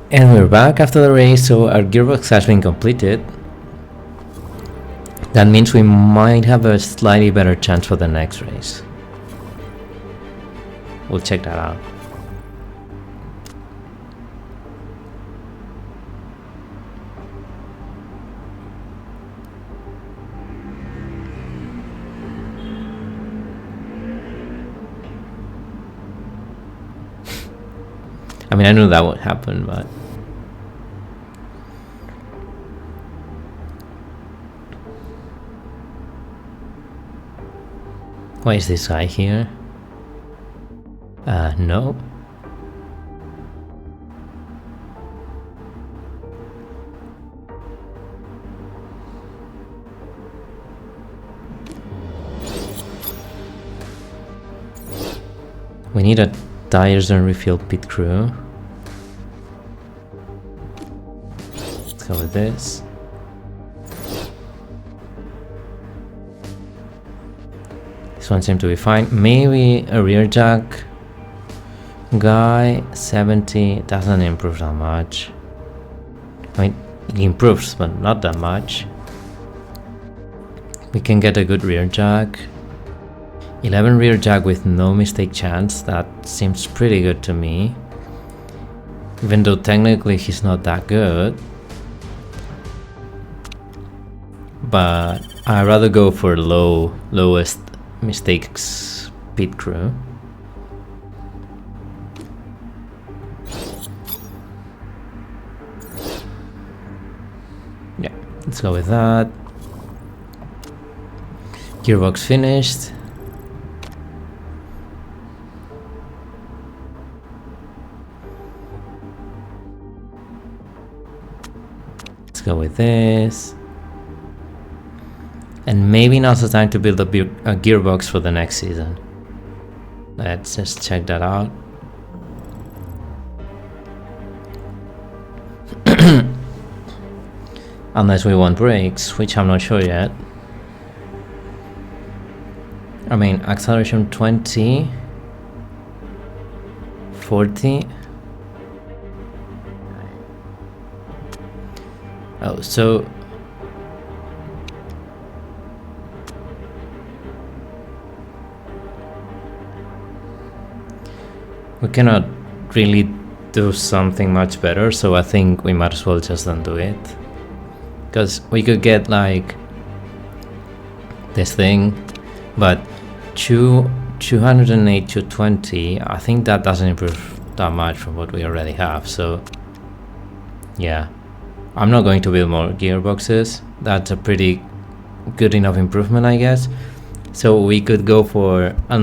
And we're back after the race, so our gearbox has been completed. That means we might have a slightly better chance for the next race. We'll check that out. I mean, I knew that would happen, but... Why is this guy here? No. We need a tires and refill pit crew. Let's go with this. This one seemed to be fine. Maybe a rear jack guy. 70 doesn't improve that much. I mean, it improves, but not that much. We can get a good rear jack. 11 rear jack with no mistake chance. That seems pretty good to me. Even though technically he's not that good. But I'd rather go for lowest mistakes pit crew. Yeah, let's go with that. Gearbox finished. Let's go with this. And maybe now's the time to build a gearbox for the next season. Let's just check that out. Unless we want brakes, which I'm not sure yet. I mean, acceleration 20, 40. Oh, so we cannot really do something much better, so I think we might as well just don't do it. Because we could get like this thing, but 208 to 20, I think that doesn't improve that much from what we already have, so yeah. I'm not going to build more gearboxes. That's a pretty good enough improvement, I guess. So we could go for, I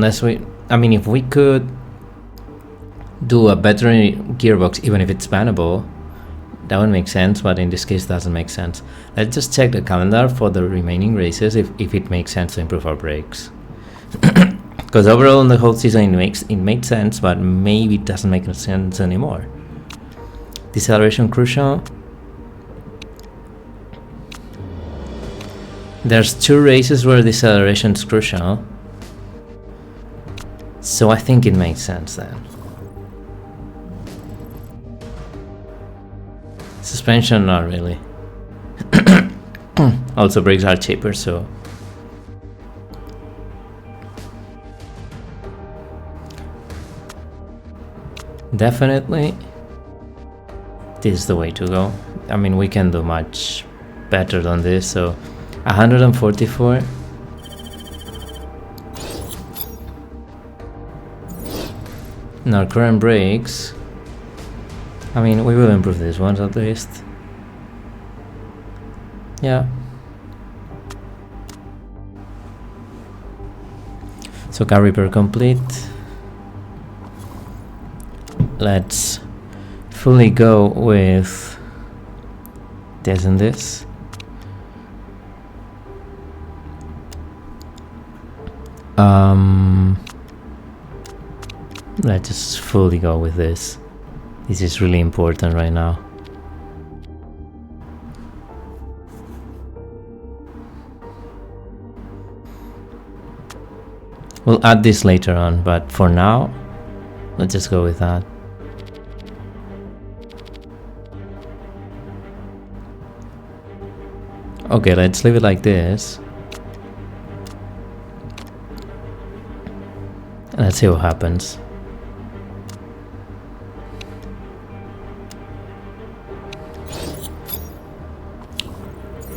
mean, if we could do a better gearbox, even if it's bannable, that would make sense, but in this case doesn't make sense. Let's just check the calendar for the remaining races if it makes sense to improve our brakes. Because overall in the whole season it made sense, but maybe it doesn't make sense anymore. Deceleration crucial. There's 2 races where deceleration is crucial, so I think it makes sense then. Suspension, not really. Also, brakes are cheaper, so definitely this is the way to go. I mean, we can do much better than this, so 144. Now current brakes, I mean, we will improve these ones at least. Yeah. So car repair complete. Let's fully go with this and this. Let's just fully go with this. This is really important right now. We'll add this later on, but for now, let's just go with that. Okay, let's leave it like this. Let's see what happens.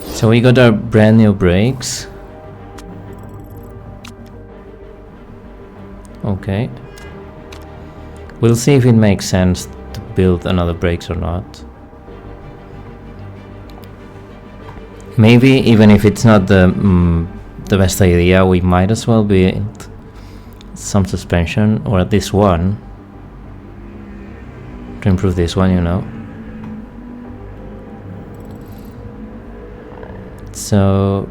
So we got our brand new brakes. Okay. We'll see if it makes sense to build another brakes or not. Maybe even if it's not the best idea, we might as well build some suspension, or at least one, to improve this one, you know. So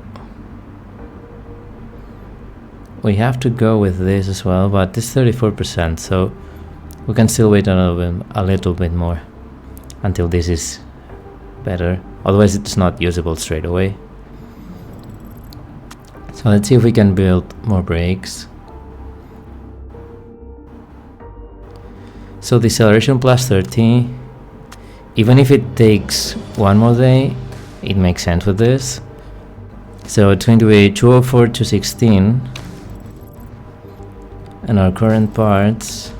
we have to go with this as well, but this 34%, so we can still wait a little bit more until this is better. Otherwise it's not usable straight away. So let's see if we can build more brakes. So deceleration plus 30, even if it takes one more day, it makes sense with this. So it's going to be 204 to 16, and our current parts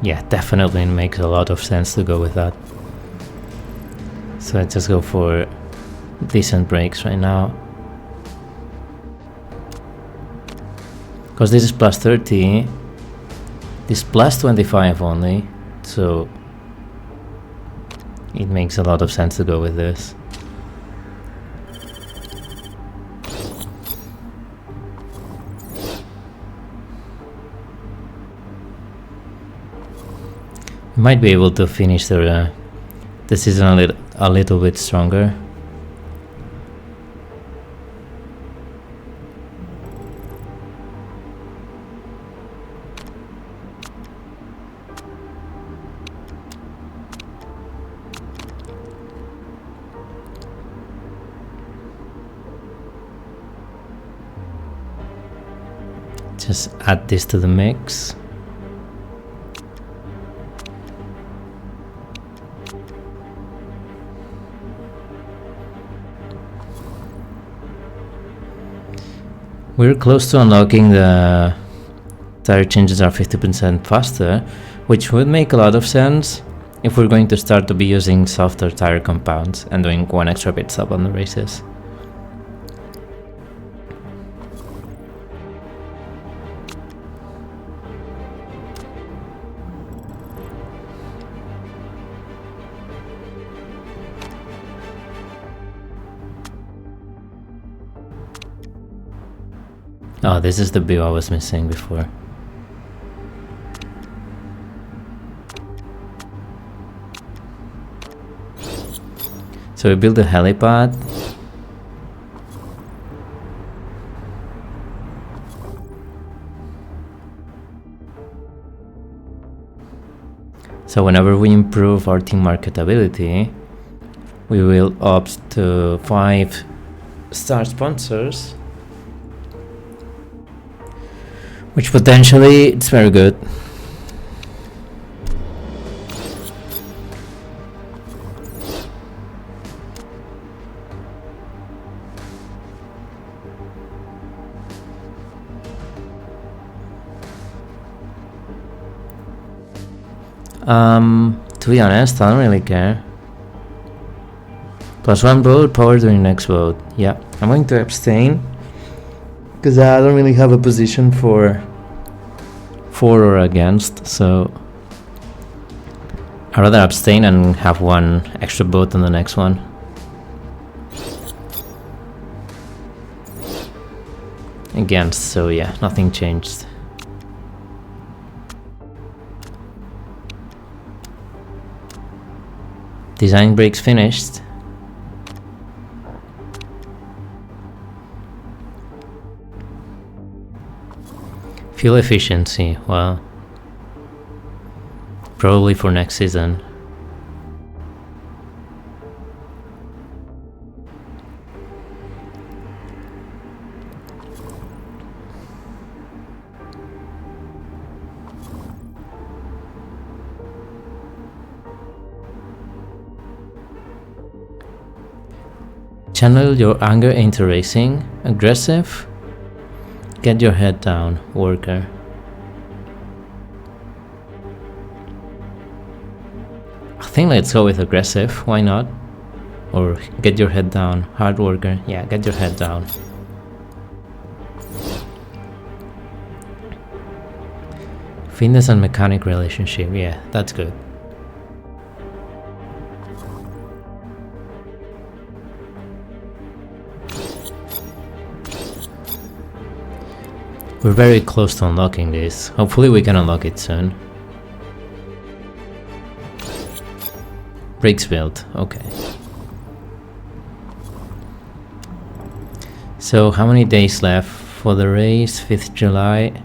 yeah, definitely makes a lot of sense to go with that. So let's just go for decent brakes right now. Because this is plus 30, this plus 25 only, so it makes a lot of sense to go with this. Might be able to finish the season a little bit stronger. Just add this to the mix. We're close to unlocking the tire changes are 50% faster, which would make a lot of sense if we're going to start to be using softer tire compounds and doing one extra pit stop on the races. Oh, this is the view I was missing before. So we built a helipad. So whenever we improve our team marketability, we will opt to 5-star sponsors, which potentially it's very good. To be honest, I don't really care. +1 vote, power during next vote. Yeah, I'm going to abstain because I don't really have a position for or against, so I'd rather abstain and have one extra vote on the next one. Against, so yeah, nothing changed. Design brakes finished. Fuel efficiency, well, probably for next season. Channel your anger into racing. Aggressive. Get your head down, worker. I think let's go with aggressive, why not? Or get your head down, hard worker. Yeah, get your head down. Fitness and mechanic relationship, yeah, that's good. We're very close to unlocking this. Hopefully we can unlock it soon. Brakes built, okay. So how many days left for the race? 5th July.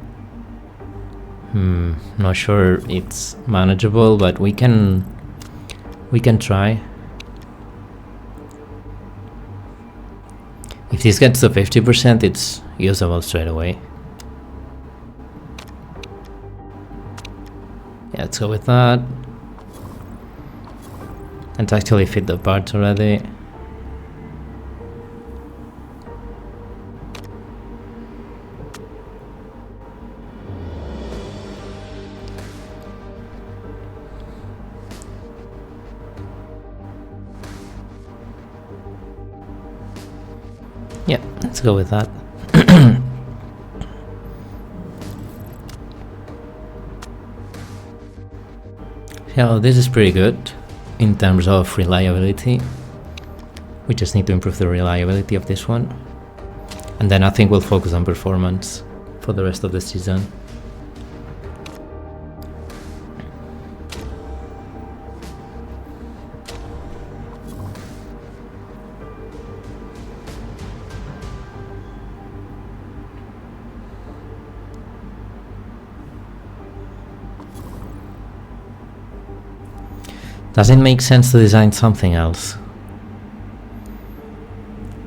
Not sure it's manageable, but we can try. If this gets to 50%, it's usable straight away. Yeah, let's go with that. And actually fit the parts already. Yeah, let's go with that. Yeah, this is pretty good in terms of reliability. We just need to improve the reliability of this one. And then I think we'll focus on performance for the rest of the season. Does it make sense to design something else?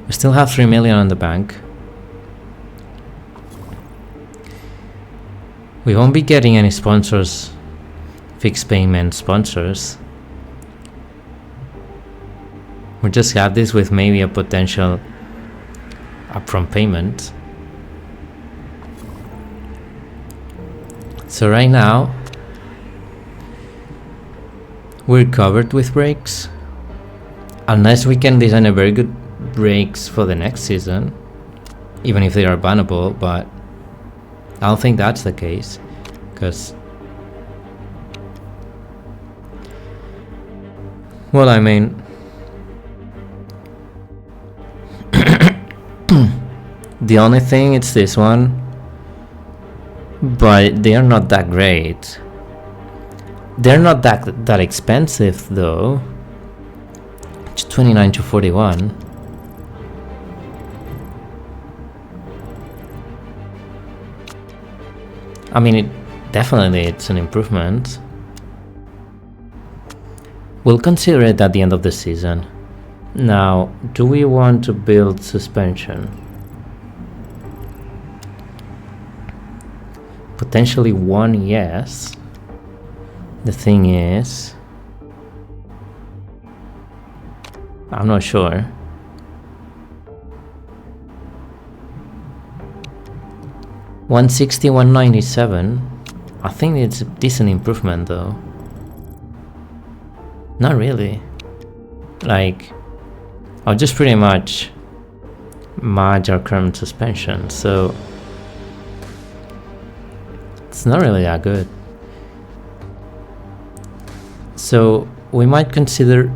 We still have 3 million in the bank. We won't be getting any sponsors, fixed payment sponsors. We just have this with maybe a potential upfront payment. So right now, we're covered with brakes, unless we can design a very good brakes for the next season, even if they are bannable, but I don't think that's the case, because, well, I mean, the only thing it's this one, but they are not that great. They're not that expensive though. It's 29 to 41. I mean, it's an improvement. We'll consider it at the end of the season. Now, do we want to build suspension? Potentially one, yes. The thing is, I'm not sure. $160, $197. I think it's a decent improvement though. Not really. Like, I'll just pretty much match our current suspension, so it's not really that good. So we might consider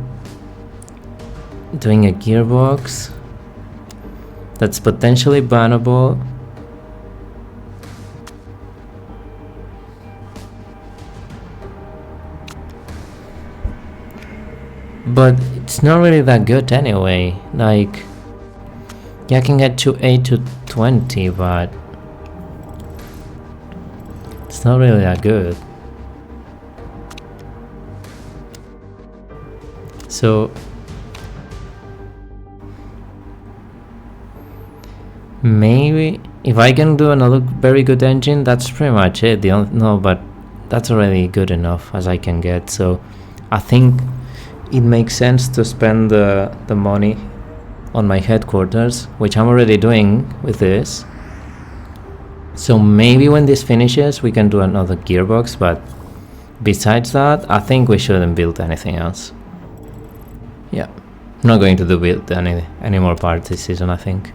doing a gearbox that's potentially bannable. But it's not really that good anyway. Like, yeah, I can get to 8 to 20, but it's not really that good. So maybe if I can do another very good engine, that's pretty much it. No, but that's already good enough as I can get. So I think it makes sense to spend the money on my headquarters, which I'm already doing with this. So maybe when this finishes we can do another gearbox, but besides that I think we shouldn't build anything else. Yeah, I'm not going to build any more parts this season, I think.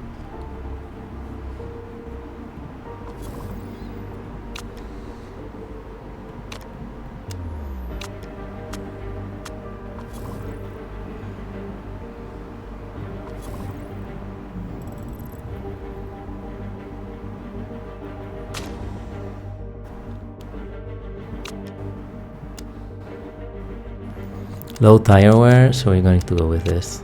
Low tire wear, so we're going to go with this.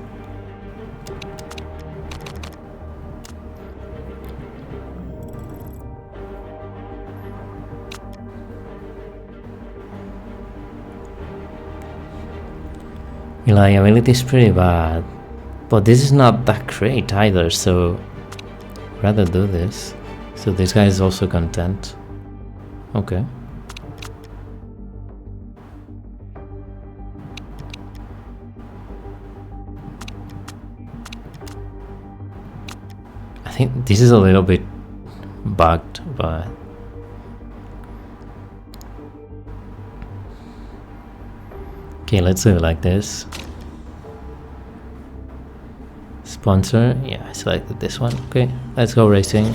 Reliability is pretty bad, but this is not that great either, so rather do this. So this guy is also content. Okay. I think this is a little bit bugged, but okay, let's do it like this. Sponsor, yeah, I selected this one. Okay, let's go racing.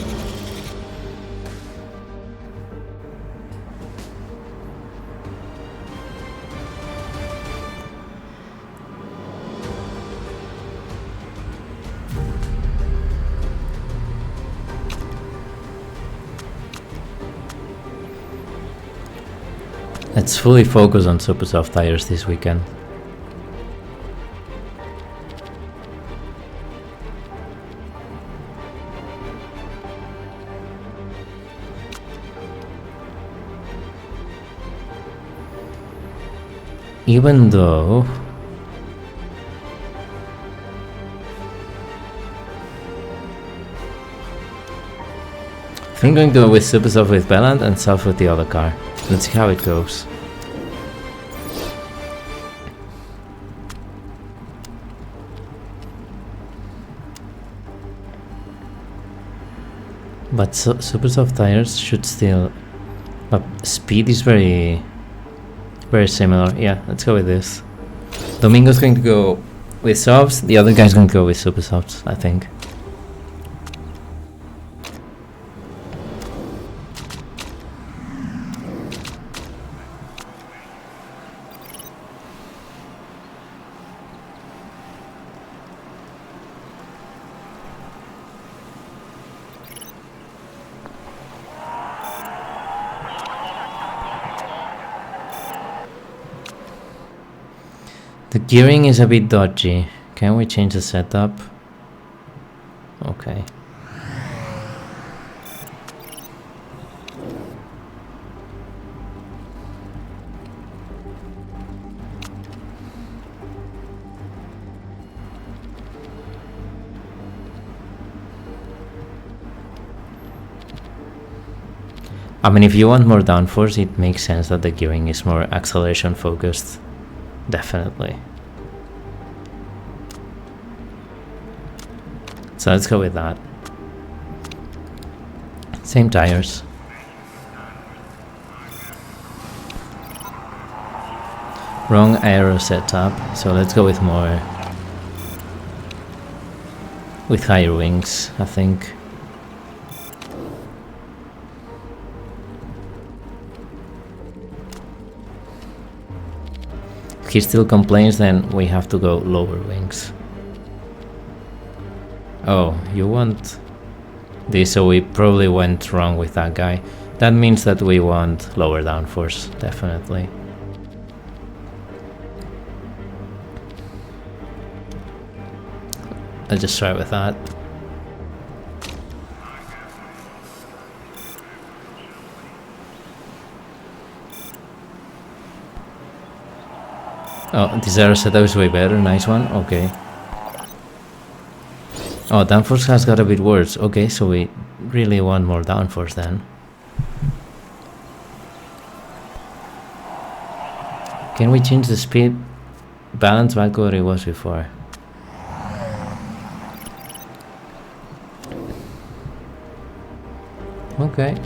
Let's fully focus on super soft tires this weekend. Even though I'm going to go with super soft with Belland and soft with the other car. Let's see how it goes. But super soft tires should still, but speed is very similar. Yeah, let's go with this. Domingo's going to go with softs, the other guy's going to go with super softs, I think. The gearing is a bit dodgy. Can we change the setup? Okay. I mean, if you want more downforce, it makes sense that the gearing is more acceleration focused. Definitely. So let's go with that. Same tires. Wrong aero setup, so let's go with more. With higher wings, I think. If he still complains, then we have to go lower wings. Oh, you want this, so we probably went wrong with that guy. That means that we want lower downforce, definitely. I'll just try with that. Oh, this aero setup is way better, nice one, okay. Oh, downforce has got a bit worse. Okay, so we really want more downforce then. Can we change the speed balance back to what it was before? Okay.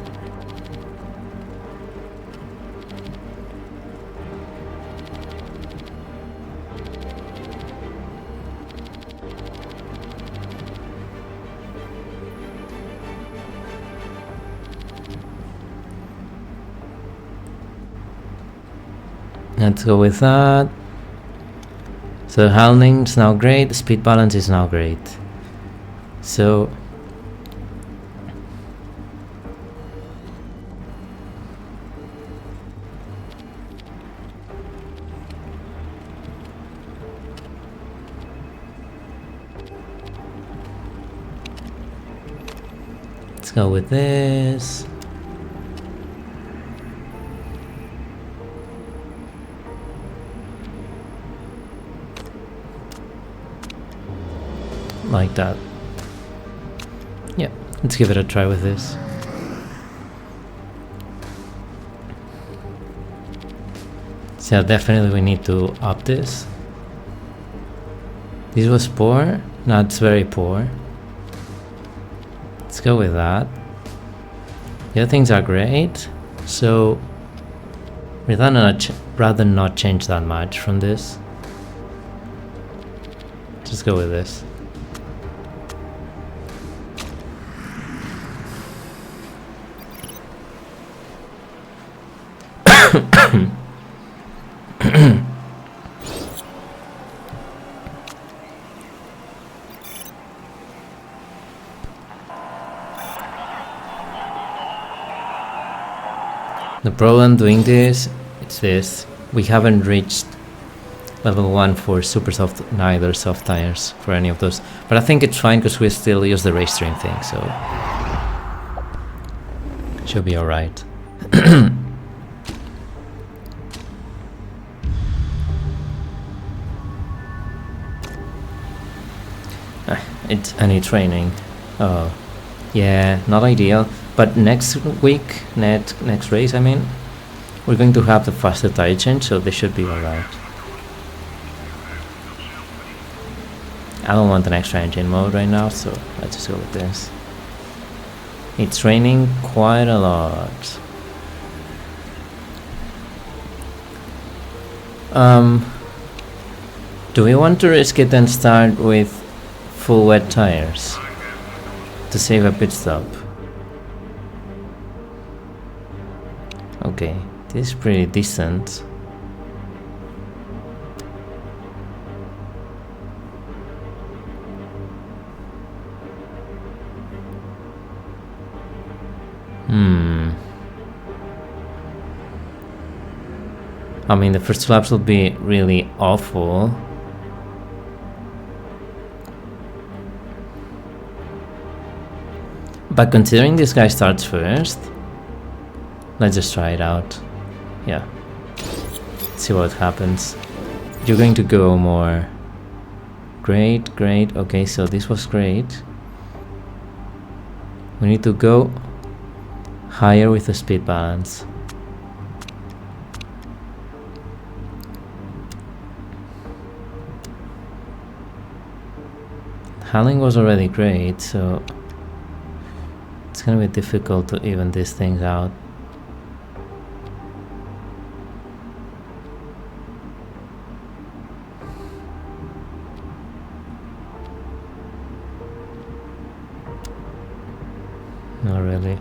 Let's go with that. So handling is now great, speed balance is now great. So let's go with this. Like that. Yeah, let's give it a try with this. So definitely we need to up this. This was poor. No, it's very poor. Let's go with that. The other things are great. So rather not change that much from this. Just go with this. The problem doing this, it's this. We haven't reached level 1 for super soft, neither soft tires for any of those. But I think it's fine because we still use the race stream thing, so should be alright. It's any training. Oh, yeah, not ideal. But next week, next race, I mean, we're going to have the faster tire change, so they should be alright. I don't want an extra engine mode right now, so let's just go with this. It's raining quite a lot. Do we want to risk it and start with full wet tires to save a pit stop? Okay, this is pretty decent. I mean, the first laps will be really awful. But considering this guy starts first, let's just try it out. Yeah. See what happens. You're going to go more. Great, great. Okay, so this was great. We need to go higher with the speed balance. Handling was already great, so it's gonna be difficult to even these things out. Not really.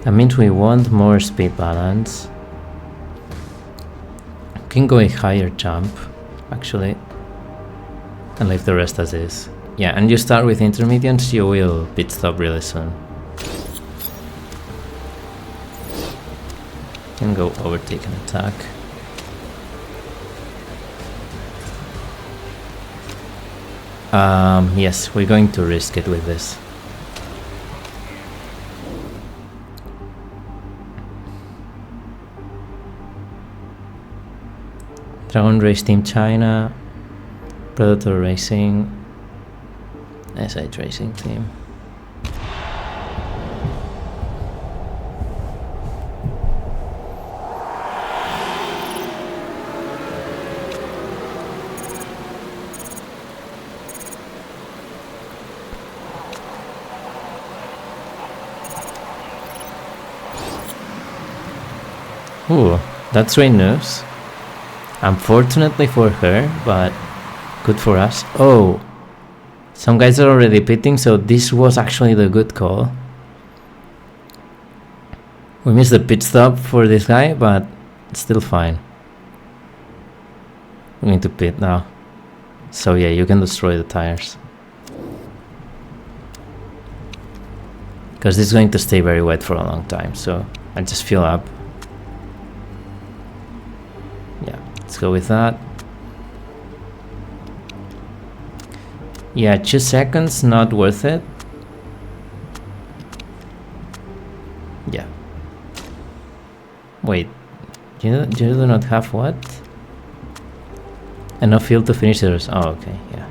That means we want more speed balance. We can go a higher jump, actually, and leave the rest as is. Yeah, and you start with intermediates, you will pit stop really soon. Can go overtake and attack. Yes, we're going to risk it with this. Dragon Race Team China, Predator Racing. S8 Racing Team. Ooh, that's great news. Unfortunately for her, but good for us. Oh, some guys are already pitting, so this was actually the good call. We missed the pit stop for this guy, but it's still fine. We need to pit now. So yeah, you can destroy the tires. Because this is going to stay very wet for a long time, so I just fill up. Yeah, let's go with that. Yeah, 2 seconds, not worth it. Yeah. Wait, you do not have what? Enough fuel to finish the race. Oh, okay, yeah.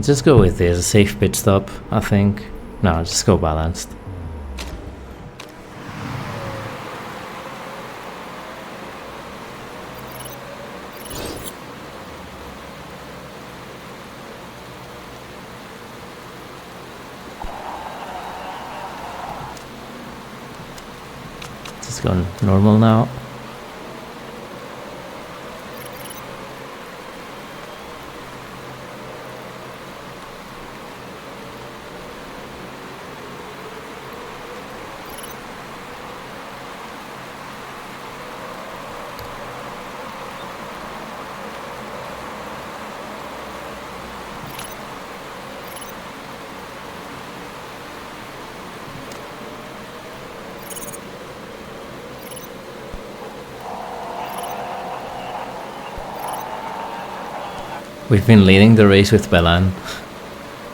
Just go with this, a safe pit stop, I think. No, just go balanced. Just go normal now. We've been leading the race with Belan.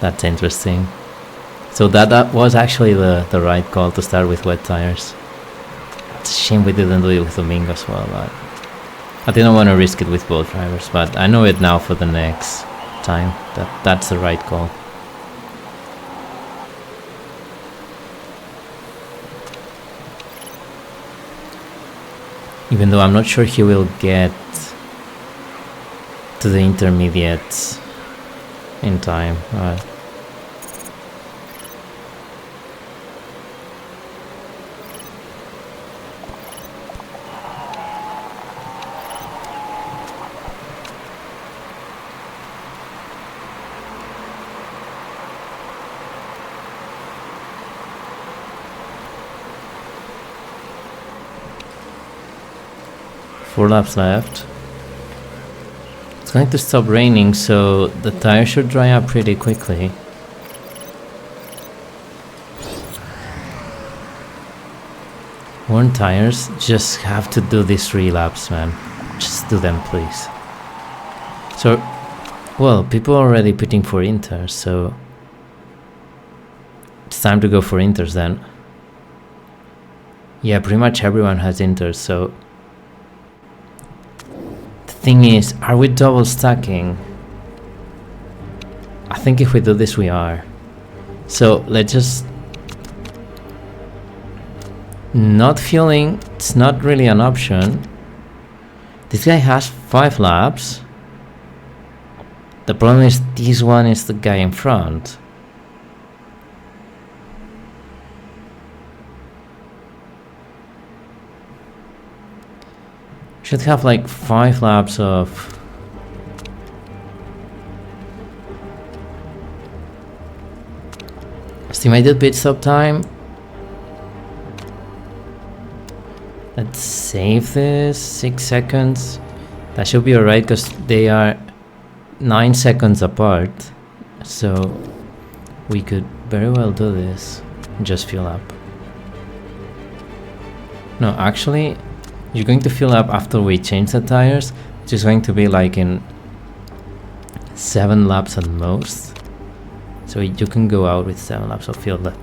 That's interesting. So that was actually the right call to start with wet tires. It's a shame we didn't do it with Domingo as well, but I didn't want to risk it with both drivers, but I know it now for the next time. That's the right call. Even though I'm not sure he will get to the intermediates in time. Four laps left. It's going to stop raining, so the tires should dry up pretty quickly. Worn tires just have to do these 3 laps, man. Just do them, please. So, well, people are already pitting for Inters, so it's time to go for Inters then. Yeah, pretty much everyone has Inters, so thing is, are we double stacking? I think if we do this, we are. So let's just not fueling. It's not really an option. This guy has 5 laps. The problem is this one is the guy in front. Should have like 5 laps of estimated pit stop time. Let's save this. 6 seconds. That should be alright because they are 9 seconds apart. So we could very well do this. Just fuel up. No, actually, you're going to fill up after we change the tires, which is going to be like in 7 laps at most. So you can go out with 7 laps of fuel left.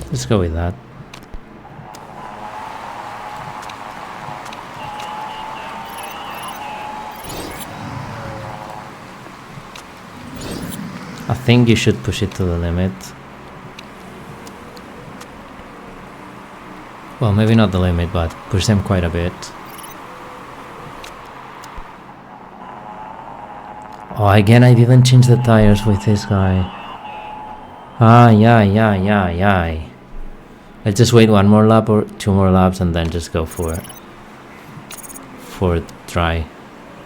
Let's go with that. I think you should push it to the limit. Well, maybe not the limit, but push them quite a bit. Oh, again, I didn't change the tires with this guy. Yeah. Let's just wait one more lap or 2 more laps and then just go for dry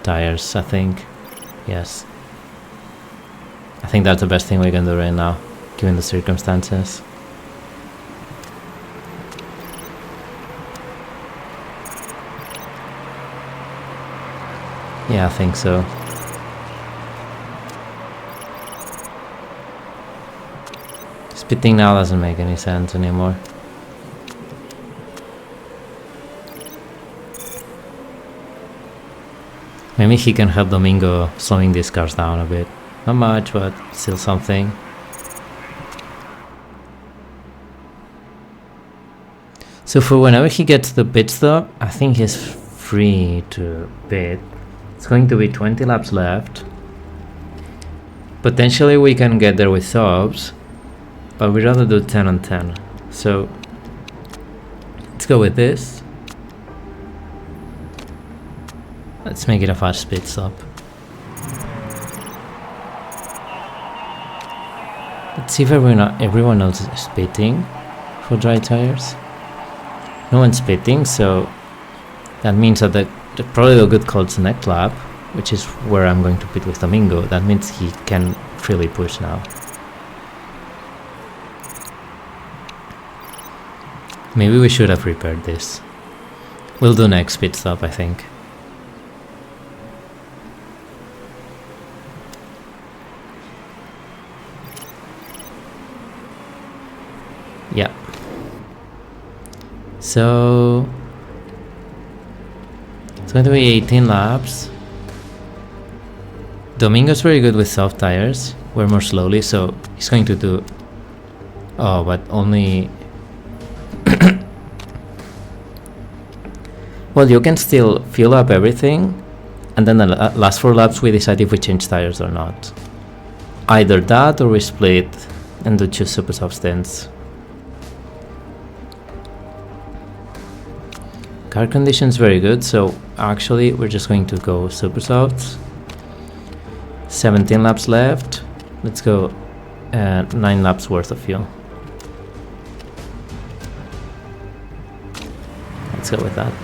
tires, I think. Yes. I think that's the best thing we can do right now, given the circumstances. Yeah, I think so. Spitting now doesn't make any sense anymore. Maybe he can help Domingo slowing these cars down a bit. Not much, but still something. So for whenever he gets the pit stop, I think he's free to pit. It's going to be 20 laps left. Potentially we can get there with subs, but we'd rather do 10 on 10. So let's go with this. Let's make it a fast pit stop. Let's see if everyone else is spitting for dry tires. No one's spitting, so that means that probably a good call to next lap, which is where I'm going to pit with Domingo. That means he can freely push now. Maybe we should have repaired this. We'll do next pit stop, I think. Yeah. So it's going to be 18 laps. Domingo's very good with soft tires. We're more slowly, so he's going to do... Oh, but only... Well, you can still fill up everything, and then the last 4 laps we decide if we change tires or not. Either that or we split and do 2 super soft stints. Car condition's very good, so actually we're just going to go super softs. 17 laps left. Let's go 9 laps worth of fuel. Let's go with that.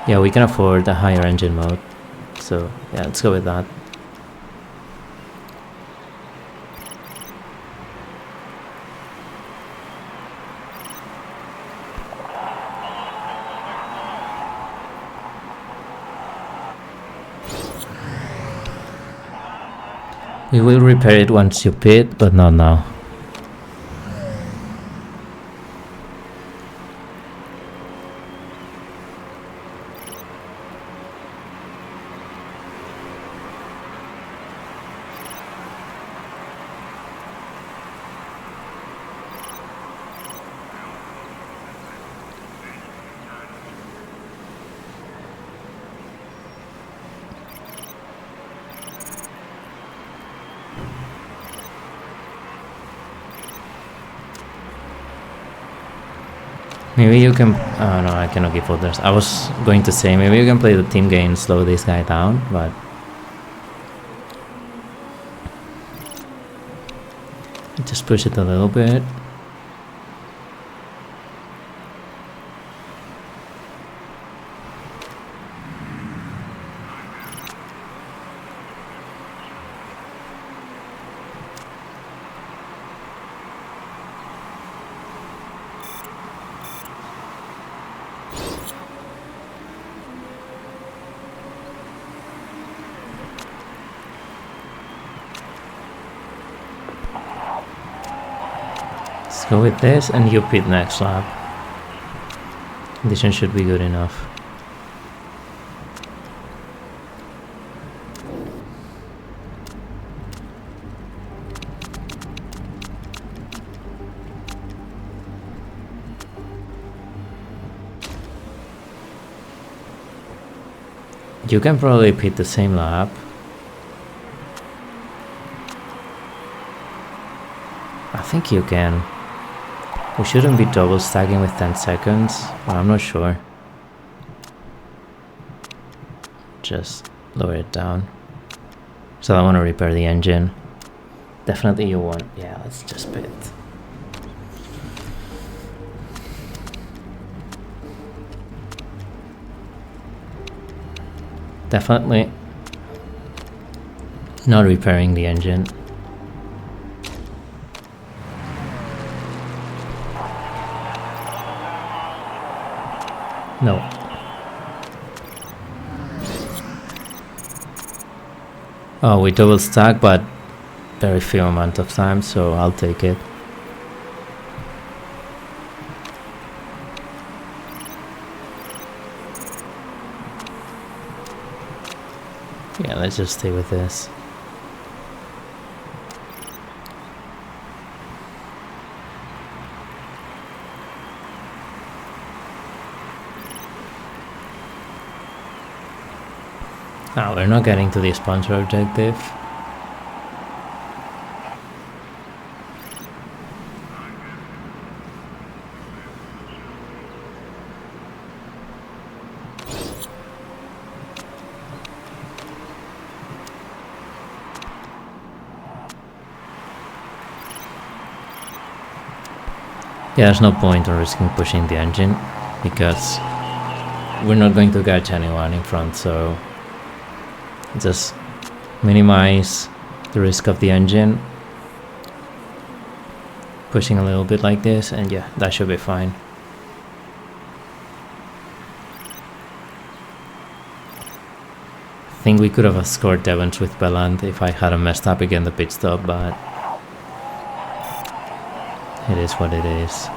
Yeah, we can afford a higher engine mode, so yeah, let's go with that. We will repair it once you pit, but not now. Maybe you can... Oh no, I cannot give orders. I was going to say, maybe you can play the team game, slow this guy down, but... Just push it a little bit. Go with this and you pit next lap. Condition should be good enough. You can probably pit the same lap. I think you can. We shouldn't be double stacking with 10 seconds, but I'm not sure. Just lower it down. So I want to repair the engine. Definitely you want. Yeah, let's just pit. Definitely not repairing the engine. No. Oh, we double stack, but very few amount of time, so I'll take it. Yeah, let's just stay with this. Ah, we're not getting to the sponsor objective. Yeah, there's no point in risking pushing the engine because we're not going to catch anyone in front, so just minimize the risk of the engine, pushing a little bit like this, and yeah, that should be fine. I think we could have scored Devons with Belland if I hadn't messed up again the pit stop, but it is what it is.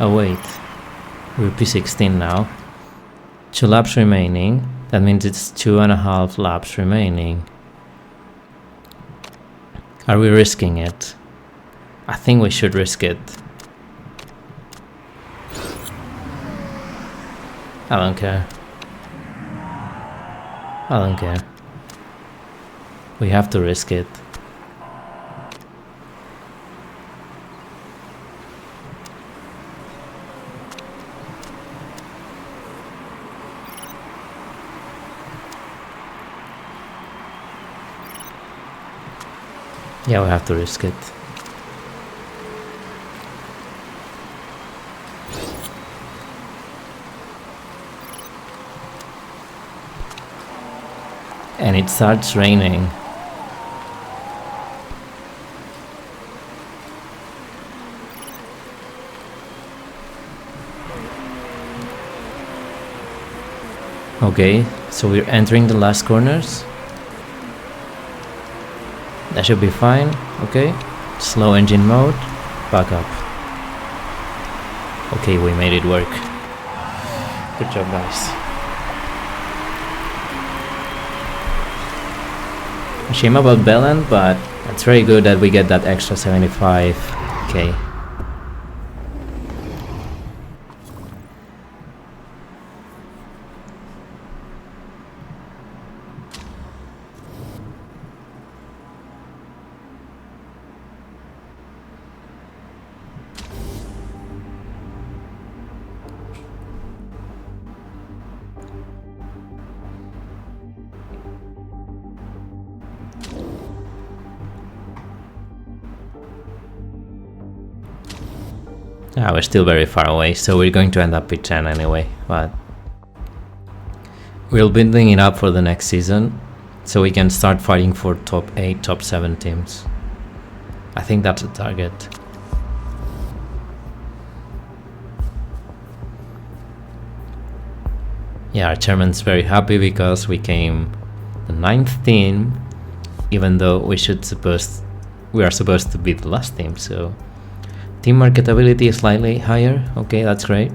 Oh wait, we're P16 now. 2 laps remaining. That means it's 2.5 laps remaining. Are we risking it? I think we should risk it. I don't care. I don't care. We have to risk it. Yeah, we have to risk it. And it starts raining. Okay, so we're entering the last corners. That should be fine. Okay, slow engine mode, back up. Okay, we made it work. Good job, guys. Shame about Belland, but it's very good that we get that extra 75k. We're still very far away, so we're going to end up with 10 anyway, but we're building it up for the next season, so we can start fighting for top 8, top 7 teams. I think that's the target. Yeah, our chairman's very happy because we came the 9th team, even though we are supposed to be the last team, so team marketability is slightly higher. Okay, that's great.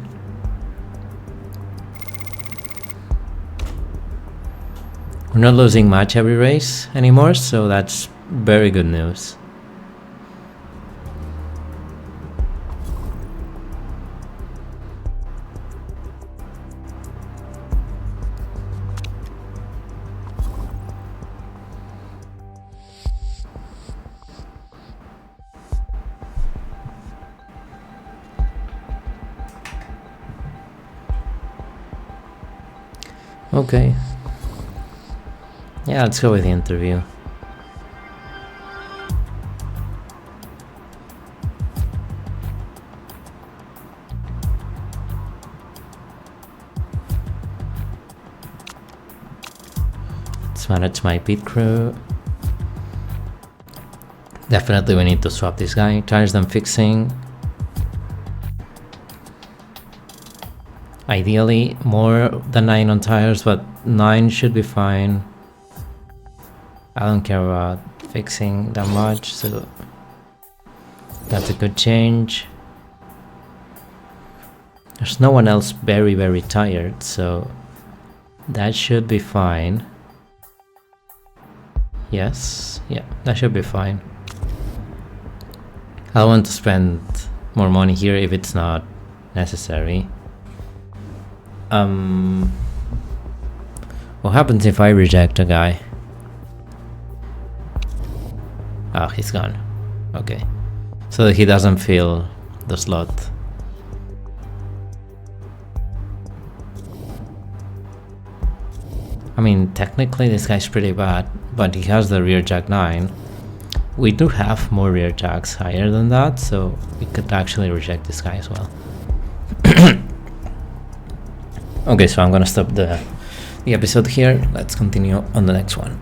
We're not losing much every race anymore, so that's very good news. Okay. Yeah, let's go with the interview. Let's manage my pit crew. Definitely we need to swap this guy. Tires them fixing. Ideally more than 9 on tires, but 9 should be fine. I don't care about fixing that much, so that's a good change. There's no one else very tired, so that should be fine. Yes, yeah, that should be fine. I don't want to spend more money here if it's not necessary. What happens if I reject a guy? Oh, he's gone. Okay. So he doesn't fill the slot. I mean, technically this guy's pretty bad, but he has the rear jack 9. We do have more rear jacks higher than that, so we could actually reject this guy as well. Okay, so I'm gonna stop the episode here. Let's continue on the next one.